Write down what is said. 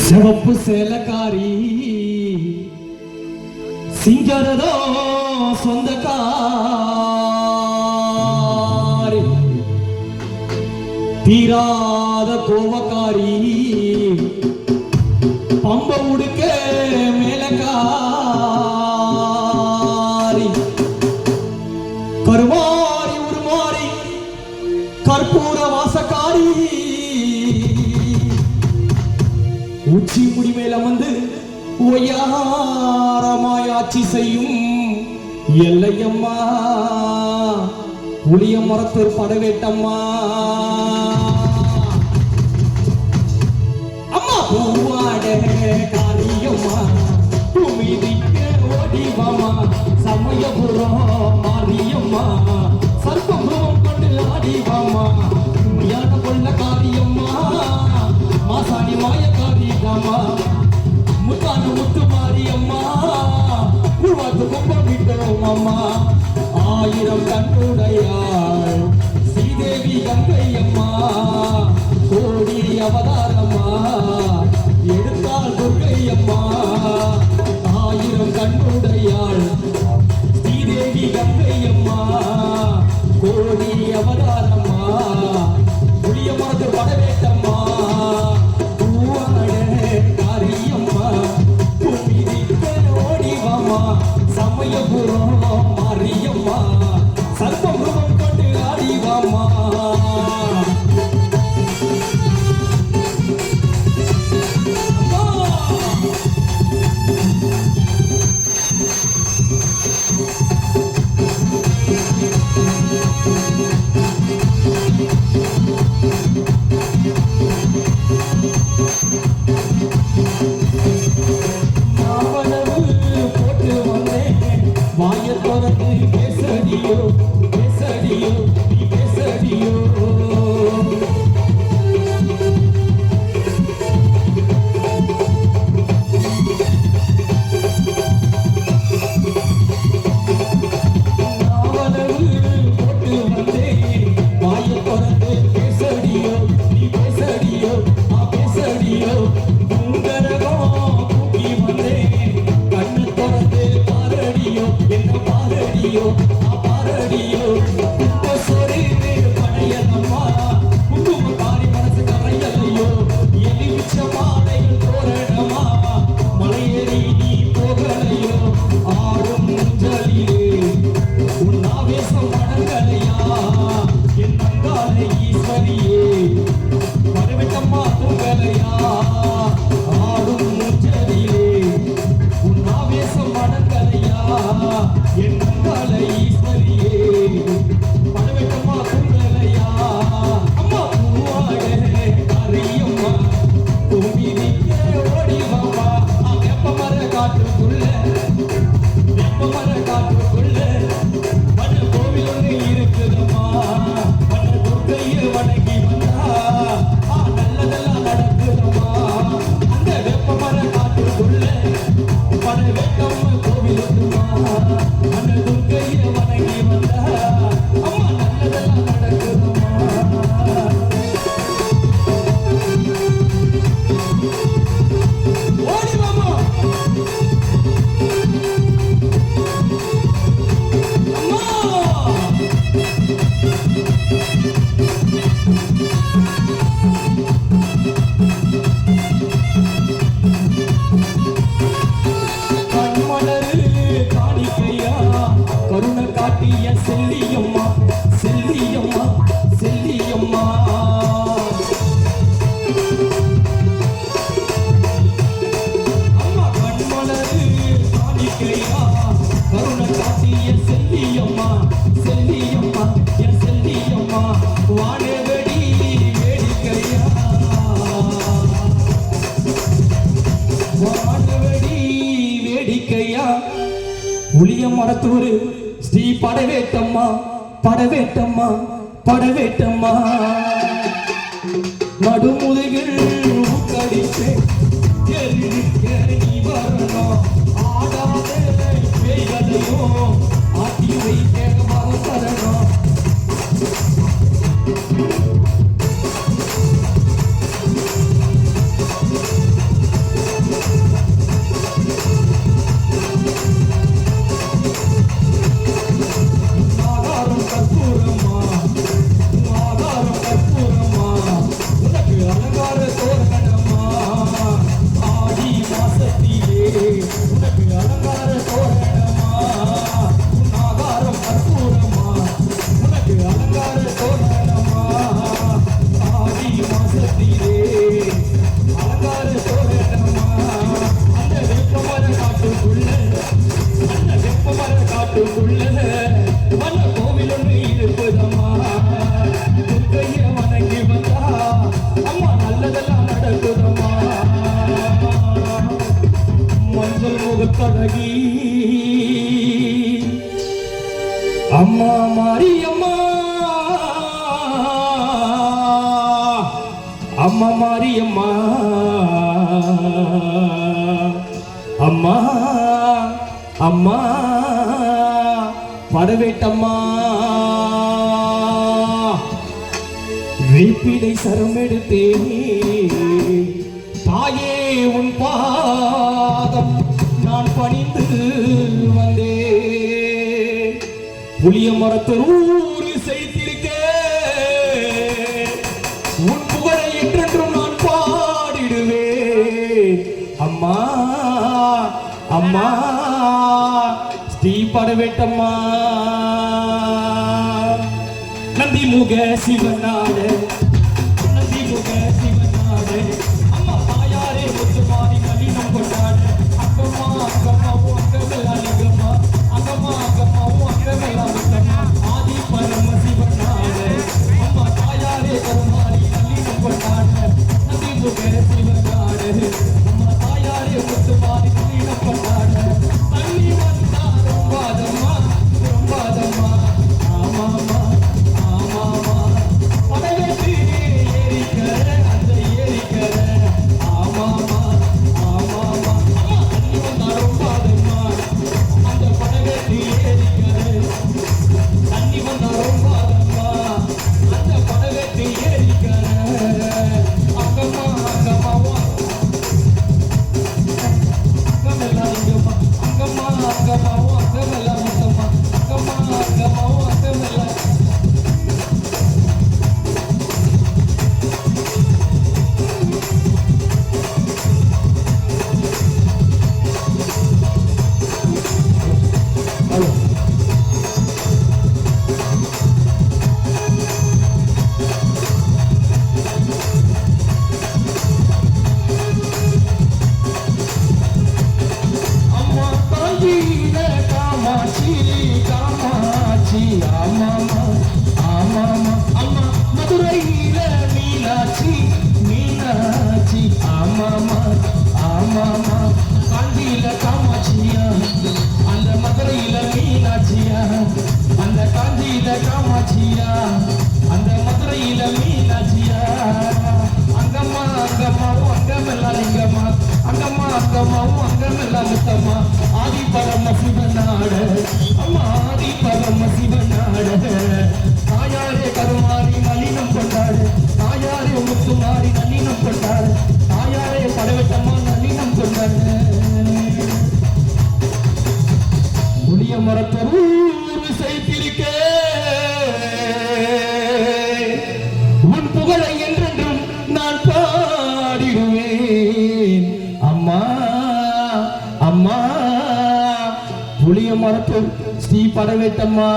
சிவப்பு சேலக்காரி சிங்கரதோ சொந்தக்காரி தீராத கோவக்காரி பம்ப உடுக்க மேலக்காரி கருமாரி உருமாறி கற்பூர வாசக்காரி உச்சி முடி மேல வந்து ஒய்யாரமாயாட்சி செய்யும் எல்லையம்மா புளிய மரத்தூர் படவேட்டம்மா அம்மா பூவாட காரியம்மா துமிதிக்க ஓடிவாமா சமயபுரம் மாரியம்மா சர்ப்பபுரம் கொண்டு ஆடிவாமா உண்மையான கொள்ள காரியம்மா மாசாணி மாயக்காரியாமா முத்தான முத்து மாரியம்மா உருவாத்து கும்பம் விட்டோம் அம்மா ஆயிரம் கண்ணுடையாள் ஸ்ரீதேவி கங்கையம்மா கோடி அவதாரம்மா எடுத்தாள் துர்க்கையம்மா ஆயிரம் கண்ணுடையாள் ஸ்ரீதேவி கங்கையம்மா கோடி அவதாரம்மா புளிய மரத்து படவேட்டம்மா சமயபுரம் மாரியம்மா சர்ப்பபுரம் கொண்டு ஆடிவாமா பேசடியோ பேசடியோ நீ பேசடியோ நாவலவு போட்டு வந்தேன் வாய திறந்து பேசடியோ நீ பேசடியோ பேசடியோ உங்கரகம் தூக்கி வந்தேன் கண்ணு திறந்து பாரடியோ என்ன பாரடியோ பாரடியோ உப்ப சொரி படையலம்மா குங்கும காரி மனசு கரையலையோ எலிமிச்ச மாலையில் தோரணமா மலையேறி நீ போகலையோ ஆடும் முஞ்சலிலே உன் ஆவேசம் அடங்கலையா என் அங்காலை ஈஸ்வரியே பரவிட்டம்மா தூங்கலையா ஆடும் முஞ்சலிலே உன் ஆவேசம் அடங்கலையா என் அங்காலை ஈஸ்வரியே பரவிட்டம்மா தூங்கலையா அம்மா பூவாட காரியம்மா தும்பிதிக்க ஓடிவாமா வெப்ப மர காட்டுக்குள்ள வண்ண கோவில் ஒன்று இருக்குதம்மா வண்ண துர்க்கைய வணங்கி வந்தா நல்லதெல்லாம் நடக்குதம்மா அந்த வெப்ப மர காட்டுக்குள்ள பட வெட்டம் கோவில் ஒன்றுமா வண்ண துர்க்கைய வணங்கி வந்தா அம்மா நல்லதெல்லாம் நடக்குதம்மா ஓடிவாமா கருணை காட்டிய செல்லியம்மா செல்லியம்மா செல்லியம்மா அம்மா கண்மலரு காணிக்கையா கருணை காட்டிய செல்லியம்மா செல்லியம்மா என் செல்லியம்மா வானவெடி வேடிக்கையா வானவெடி வேடிக்கையா புளிய மரத்தூர் ஸ்ரீ படவேட்டம்மா படவேட்டம்மா படவேட்டம்மா நடுமுதுகில் ஊக்கடிப்பே நீ வரணும் ஆடாத பேய்களையும் ஆட்டி வைக்க மறந்தரணும் முத்தழகி அம்மா மாரியம்மா அம்மா மாரியம்மா அம்மா அம்மா படவேட்டம்மா வேப்பிலை சரம் எடுத்தேனே தாயே உன் பாதம் நான் பணிந்து வந்தேன் புளிய மரத்தூர் செய்திருக்க உன் புகழை என்றென்றும் நான் பாடிடுவேன் அம்மா அம்மா ஸ்ரீ படவேட்டம்மா நந்தி முக சிவனாடு நந்தி முக சிவனாடு அம்மா தாயாரே முத்து மாறி கலினம் கொண்டாடு அங்கம்மா அங்கம்மாவும் அங்கமெல்லாம் லிங்கம்மா அங்கம்மா அங்கம்மாவும் அங்கமெல்லாம் லிங்கம்மா ஆதி பரம சிவனாடு அம்மா தாயாரே கருமாறி கலினம் கொண்டாடு நந்தி முக சிவனாடு அம்மா தாயாரே முத்து மாறி கலினம் கொண்டாடு தண்ணி வந்தா ரொம்பாதம்மா ரொம்பாதம்மா ஆமாம்மா அந்த மதுரையில மீனாட்சியா அங்கம்மா அங்கம்மாவும் அங்கமெல்லாம் லிங்கம்மா அங்கம்மா அங்கம்மாவும் அங்கமெல்லாம் முத்தம்மா ஆதி பரம சிவனாடு அம்மா ஆதி பரம சிவனாடு தாயாரே கருமாறி நளினம் கொண்டாடு தாயாரே முத்து மாறி நளினம் கொண்டாடு தாயாரே படவட்டம்மா நளினம் கொண்டாடு புளிய மரத்தூர் செய்திருக்க உன் புகழை என்றென்றும் நான் பாடிடுவேன் அம்மா அம்மா புளிய மரத்தூர் ஸ்ரீ படவேட்டம்மா